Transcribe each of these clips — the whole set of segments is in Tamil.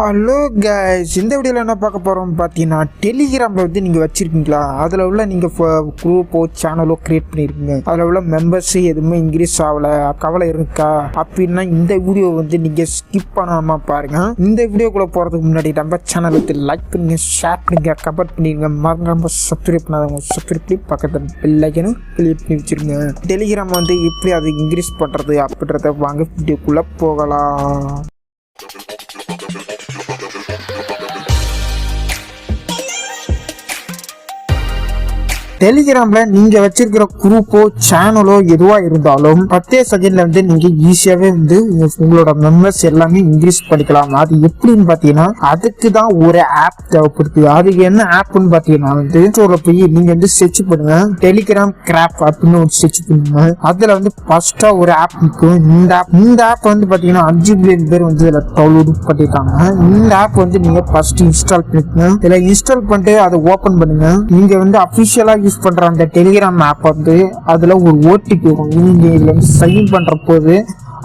ஹலோ கைஸ், இந்த வீடியோவில் என்ன பார்க்க போகிறோம் பார்த்தீங்கன்னா, டெலிகிராமில் வந்து நீங்கள் வச்சுருக்கீங்களா, அதில் உள்ள நீங்கள் குரூப்போ சேனலோ க்ரியேட் பண்ணியிருக்கீங்க, அதில் உள்ள மெம்பர்ஸ் எதுவுமே இன்க்ரீஸ் ஆகலை, கவலை இருக்கா அப்படின்னா இந்த வீடியோ வந்து நீங்கள் ஸ்கிப் பண்ணாமல் பாருங்கள். இந்த வீடியோக்குள்ளே போகிறதுக்கு முன்னாடி நம்ம சேனல் வந்து லைக் பண்ணுங்கள், ஷேர் பண்ணுங்கள், கமெண்ட் பண்ணிடுங்க, மறக்காம சப்ஸ்கிரைப் பண்ணாதவங்க சப்ஸ்கிரைப் பண்ணி பக்கத்தில் பெல் ஐக்கனும் கிளிக் பண்ணி வச்சுருங்க. டெலிகிராம் வந்து எப்படி அது இன்க்ரீஸ் பண்ணுறது அப்படின்றத வாங்க வீடியோக்குள்ளே போகலாம். டெலிகிராம்ல நீங்க வச்சிருக்கிற குரூப்போ சேனலோ எதுவா இருந்தாலும் 10 செகண்ட்ல வந்து நீங்க ஈஸியாவே வந்து உங்களோட மெம்பர்ஸ் எல்லாமே இன்க்ரீஸ் பண்ணிக்கலாம். அது எப்படின்னு பாத்தீங்கன்னா, அதுக்கு தான் ஒரு ஆப் தேவைப்படுது. அது என்ன ஆப்னு பாத்தீங்கன்னா வந்து போய் நீங்க வந்து சர்ச் பண்ணுங்க, டெலிகிராம் கிராப் அப்படின்னு ஒரு சர்ச் பண்ணுங்க. அதுல வந்து ஃபர்ஸ்டா ஒரு ஆப் இருக்கும். இந்த ஆப் வந்து பாத்தீங்கன்னா 5 மில்லியன் பேர் வந்து இதுல டவுன்லோட் பண்ணிட்டாங்க. இந்த ஆப் வந்து நீங்க ஃபர்ஸ்ட் இன்ஸ்டால் பண்ணிக்கங்க. இதுல இன்ஸ்டால் பண்ணிட்டு அதை ஓபன் பண்ணுங்க. நீங்க வந்து அபிஷியலா யூஸ் பண்ற அந்த டெலிகிராம் ஆப் வந்து அதுல ஒரு ஓடிபி வரும். நீங்க இதுல வந்து சைன் பண்ற போது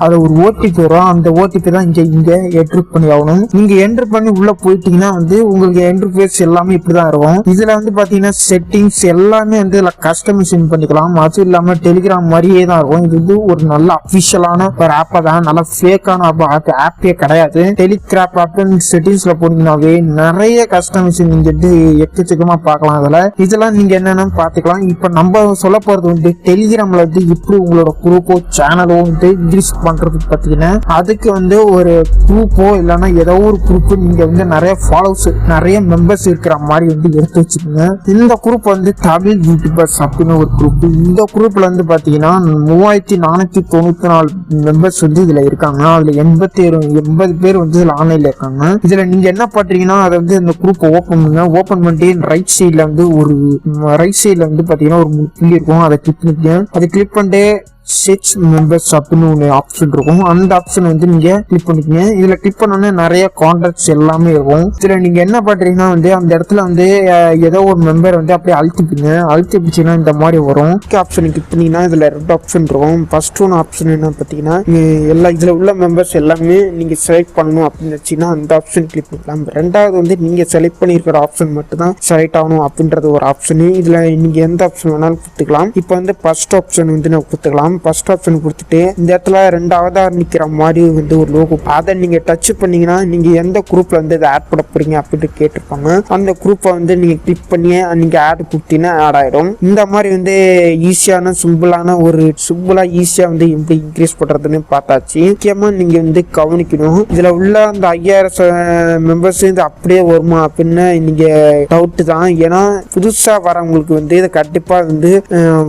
அது ஒரு ஓடிபி வரும். அந்த ஓடிபி தான் இங்க என்ட்ரு பண்ணி ஆகணும். நீங்க என்ட்ரு பண்ணி உள்ள போயிட்டீங்கன்னா வந்து உங்களுக்கு இன்டர்ஃபேஸ் எல்லாமே இப்படிதான் இருக்கும். இதுல வந்து பாத்தீங்கன்னா செட்டிங்ஸ் எல்லாமே வந்து இதுல கஸ்டமைசேஷன் பண்ணிக்கலாம். அது இல்லாம டெலிகிராம் மாதிரியே தான் இருக்கும். இது வந்து ஒரு நல்ல அபிஷியலான ஒரு ஆப்பா தான், நல்ல ஃபேக்கான ஆப்பே கிடையாது. டெலிகிராம் ஆப்னு செட்டிங்ஸ்ல போனீங்கன்னாவே நிறைய கஸ்டமைசேஷன் நீங்க வந்து எக்கச்சக்கமா பார்க்கலாம். இதெல்லாம் நீங்க என்னன்னு பாத்துக்கலாம். இப்ப நம்ம சொல்ல போறது வந்து டெலிகிராம்ல வந்து இப்படி உங்களோட குரூப்போ சேனலோ வந்து இன்க்ரீஸ் பண்றது பாத்தீங்கன்னா, அதுக்கு வந்து ஒரு குரூப்போ இல்லைன்னா ஏதோ ஒரு குரூப் நீங்க வந்து நிறைய ஃபாலோவர்ஸ் நிறைய மெம்பர்ஸ் இருக்கிற மாதிரி வந்து எடுத்து வச்சுக்கோங்க. இந்த குரூப் வந்து தமிழ் யூடியூபர்ஸ் அப்படின்னு ஒரு குரூப். இந்த குரூப்ல வந்து பாத்தீங்கன்னா 3494 மெம்பர்ஸ் வந்து இதுல இருக்காங்க. அதுல 80 பேர் வந்து இதுல ஆன்லைன்ல இருக்காங்க. இதுல நீங்க என்ன பண்றீங்கன்னா, அதை வந்து இந்த குரூப் ஓபன் பண்ணுங்க. ஓபன் பண்ணிட்டு ரைட் சைட்ல வந்து பாத்தீங்கன்னா ஒரு புள்ளி இருக்கும். அதை கிளிக் பண்ணிக்கங்க. அதை கிளிக் பண்ணிட்டு செட்ஸ் மெம்பர்ஸ் அப்படின்னு ஒரு ஆப்ஷன் இருக்கும். அந்த ஆப்ஷன் வந்து நீங்க கிளிக் பண்ணிக்கங்க. இதுல கிளிக் பண்ணோன்னே நிறைய கான்டாக்ட்ஸ் எல்லாமே இருக்கும். இதுல நீங்க என்ன பண்றீங்கன்னா வந்து அந்த இடத்துல வந்து ஏதோ ஒரு மெம்பர் வந்து அப்படியே அழுத்திப்பிச்சுன்னா இந்த மாதிரி வரும். ஆப்ஷன் கிளிக் பண்ணீங்கன்னா இதுல 2 ஆப்ஷன் இருக்கும். ஃபர்ஸ்ட் ஒன் ஆப்ஷன் என்ன பார்த்தீங்கன்னா, எல்லா இதுல உள்ள மெம்பர்ஸ் எல்லாமே நீங்க செலக்ட் பண்ணணும் அப்படின்னு வச்சுன்னா அந்த ஆப்ஷன் கிளிக் பண்ணிக்கலாம். ரெண்டாவது வந்து நீங்க செலக்ட் பண்ணிருக்கிற ஆப்ஷன் மட்டும் தான் செலக்ட் ஆகணும் அப்படின்றது ஒரு ஆப்ஷன். இதுல நீங்க எந்த ஆப்ஷன் வேணாலும் கொடுத்துக்கலாம். இப்போ வந்து ஃபர்ஸ்ட் ஆப்ஷன் வந்து நான் கொடுத்துக்கலாம். ஃபர்ஸ்ட் ஆப்ஷன் கொடுத்துட்டு இந்த இடத்துல 2வதா நிக்கிற மாதிரி வந்து ஒரு லோகோ, அதை நீங்க டச் பண்ணீங்கன்னா நீங்க எந்த குரூப்ல வந்து இதை ஆட் பண்ண போறீங்க அப்படின்னு கேட்டிருப்பாங்க. அந்த குரூப்பை வந்து நீங்க கிளிக் பண்ணி நீங்க ஆட் கொடுத்தீங்கன்னா ஆட் ஆயிடும். இந்த மாதிரி வந்து ஈஸியான சிம்பிளா ஈஸியா வந்து எப்படி இன்க்ரீஸ் பண்றதுன்னு பார்த்தாச்சு. முக்கியமா நீங்க வந்து கவனிக்கணும், இதுல உள்ள அந்த 5000 மெம்பர்ஸ் வந்து அப்படியே வருமா அப்படின்னு நீங்க டவுட் தான். ஏன்னா புதுசா வரவங்களுக்கு வந்து இதை கண்டிப்பா வந்து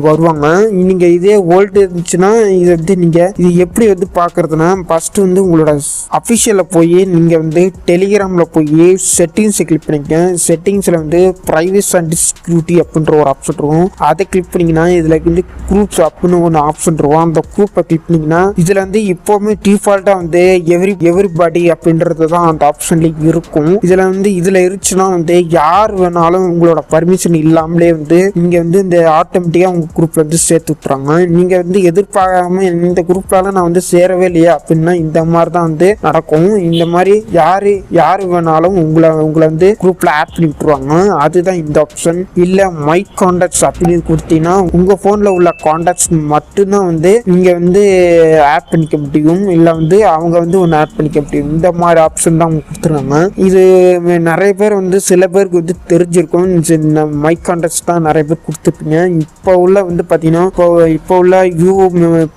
வருவாங்க. நீங்க இதே ஓல்டு இருந்துச்சுன்னா இது வந்து நீங்க இது எப்படி வந்து பாக்குறதுன்னா, ஃபர்ஸ்ட் வந்து உங்களோட அபிஷியல்ல போய் நீங்க வந்து டெலிகிராம்ல போய் செட்டிங்ஸ் கிளிக் பண்ணிக்க. செட்டிங்ஸ்ல வந்து பிரைவசி அண்ட் செக்யூரிட்டி அப்படின்ற ஒரு ஆப்ஷன் இருக்கும். அதை கிளிக் பண்ணீங்கன்னா இதுல வந்து குரூப்ஸ் அப்படின்னு ஒரு ஆப்ஷன் இருக்கும். அந்த குரூப்பை கிளிக் பண்ணீங்கன்னா இதுல வந்து இப்பவுமே டிஃபால்ட்டா வந்து எவ்ரிபடி அப்படின்றது தான் அந்த ஆப்ஷன்ல இருக்கும். இதுல இருந்துச்சுன்னா வந்து யார் வேணாலும் உங்களோட பர்மிஷன் இல்லாமலே வந்து நீங்க வந்து இந்த ஆட்டோமேட்டிக்கா உங்க குரூப்ல வந்து சேர்த்து விட்டுறாங்க. நீங்க வந்து எதிர்பார்க்காம இந்த குரூப்ல நான் வந்து சேரவே இல்லையா அப்படின்னா இந்த மாதிரி தான் வந்து நடக்கும். இந்த மாதிரி யாரு வேணாலும் உங்களை வந்து குரூப்ல ஆட் பண்ணி விட்டுருவாங்க. அதுதான் இந்த ஆப்ஷன். இல்ல மை கான்டாக்ட்ஸ் அப்படின்னு கொடுத்தீங்கன்னா உங்க போன்ல உள்ள கான்டாக்ட்ஸ் மட்டும்தான் வந்து நீங்க வந்து ஆட் பண்ணிக்க முடியும். இல்ல வந்து அவங்க வந்து ஒன்னு ஆட் பண்ணிக்க முடியும். இந்த மாதிரி ஆப்ஷன் தான் அவங்க கொடுத்துருக்காங்க. இது நிறைய பேர் வந்து சில பேருக்கு வந்து தெரிஞ்சிருக்கும். மை கான்டாக்ட்ஸ் தான் நிறைய பேர் கொடுத்துருப்பீங்க. இப்போ உள்ள வந்து பாத்தீங்கன்னா இப்போ உள்ள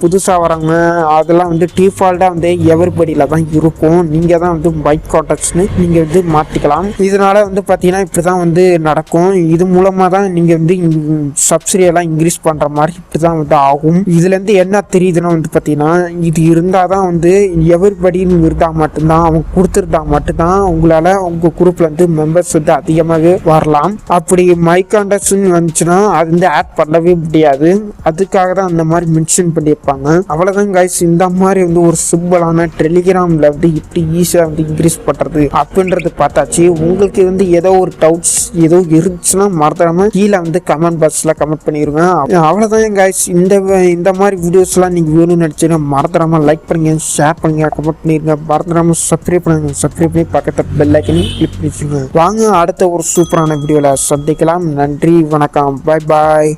புதுசா வராங்க அதெல்லாம் வந்து டிஃபால்ட்டா வந்து எவரிபடியில தான் இருக்கும். நீங்க தான் வந்து மை கான்டாக்ட்ஸ்னு நீங்க வந்து மாத்திக்கலாம். இதனால வந்து பாத்தீங்கன்னா இப்படிதான் வந்து நடக்கும். இது மூலமா தான் நீங்க வந்து சப்சிடி எல்லாம் இன்க்ரீஸ் பண்ற மாதிரி இப்படிதான் வந்து ஆகும். இதுல இருந்து என்ன தெரியுதுன்னா வந்து பாத்தீங்கன்னா, இது இருந்தாதான் வந்து எவரிபடின்னு இருந்தா மட்டும்தான், அவங்க கொடுத்துருந்தா மட்டும்தான் உங்களால உங்க குரூப்ல வந்து மெம்பர்ஸ் வந்து அதிகமாகவே வரலாம். அப்படி மை கான்டாக்ட்ஸ் வந்துச்சுன்னா அது வந்து ஆட் பண்ணவே முடியாது. அதுக்காக தான் அந்த மாதிரி மென்ஷன் பண்ணியிருப்பாங்க. அவ்வளவுதான் கைஸ். இந்த மாதிரி வந்து ஒரு சிம்பிளான டெலிகிராம்ல வந்து இப்படி ஈஸியா வந்து இன்க்ரீஸ் பண்றது அப்படின்றது பார்த்தாச்சு. உங்களுக்கு வந்து ஏதோ ஒரு டவுட்ஸ் ஏதோ இருந்துச்சுன்னா மறந்துடாம கீழே வந்து கமெண்ட் பாக்ஸ்ல கமெண்ட் பண்ணிருங்க. அவ்வளவுதான் கைஸ். இந்த மாதிரி வீடியோஸ் எல்லாம் நீங்க வேணும்னு நினைச்சீங்கன்னா மறந்துடாம லைக் பண்ணுங்க, ஷேர் பண்ணுங்க, கமெண்ட் பண்ணிருங்க. மறந்துடாம சப்ஸ்கிரைப் பண்ணுங்க. சப்ஸ்கிரைப் பண்ணி பக்கத்துல பெல் ஐக்கனையும் கிளிக் பண்ணிச்சுங்க. வாங்க அடுத்த ஒரு சூப்பரான வீடியோல சந்திக்கலாம். நன்றி, வணக்கம், பாய் பாய்.